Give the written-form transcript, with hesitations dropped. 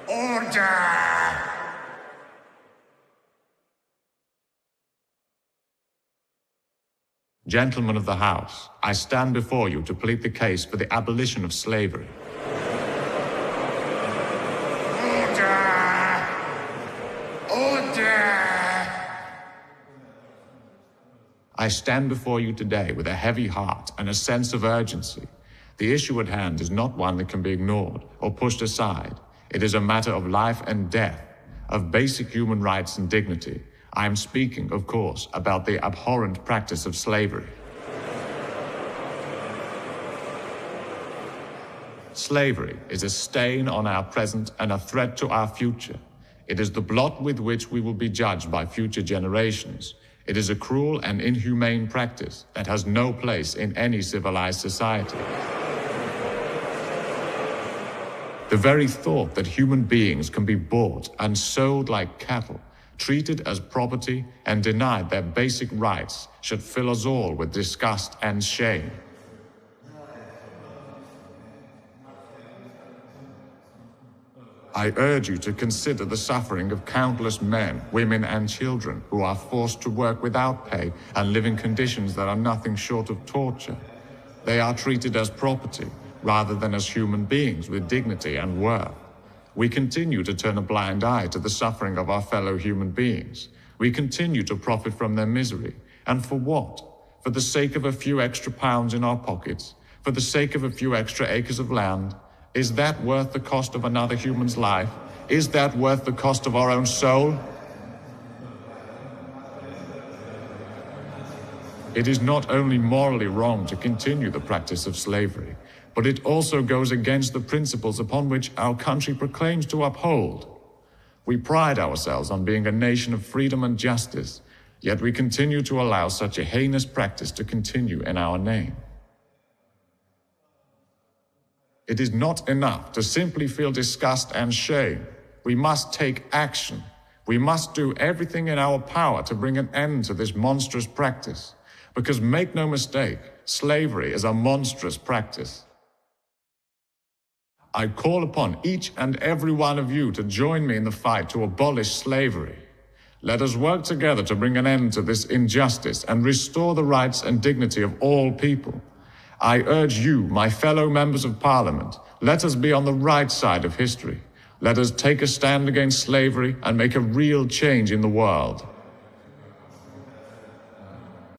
Order! Gentlemen of the House, I stand before you to plead the case for the abolition of slavery. Order! Order! I stand before you today with a heavy heart and a sense of urgency. The issue at hand is not one that can be ignored or pushed aside. It is a matter of life and death, of basic human rights and dignity. I am speaking, of course, about the abhorrent practice of slavery. Slavery is a stain on our present and a threat to our future. It is the blot with which we will be judged by future generations. It is a cruel and inhumane practice that has no place in any civilized society. The very thought that human beings can be bought and sold like cattle, treated as property and denied their basic rights, should fill us all with disgust and shame. I urge you to consider the suffering of countless men, women, and children who are forced to work without pay and live in conditions that are nothing short of torture. They are treated as property rather than as human beings with dignity and worth. We continue to turn a blind eye to the suffering of our fellow human beings. We continue to profit from their misery. And for what? For the sake of a few extra pounds in our pockets? For the sake of a few extra acres of land? Is that worth the cost of another human's life? Is that worth the cost of our own soul? It is not only morally wrong to continue the practice of slavery, but it also goes against the principles upon which our country proclaims to uphold. We pride ourselves on being a nation of freedom and justice, yet we continue to allow such a heinous practice to continue in our name. It is not enough to simply feel disgust and shame. We must take action. We must do everything in our power to bring an end to this monstrous practice. Because make no mistake, slavery is a monstrous practice. I call upon each and every one of you to join me in the fight to abolish slavery. Let us work together to bring an end to this injustice and restore the rights and dignity of all people. I urge you, my fellow members of Parliament, let us be on the right side of history. Let us take a stand against slavery and make a real change in the world.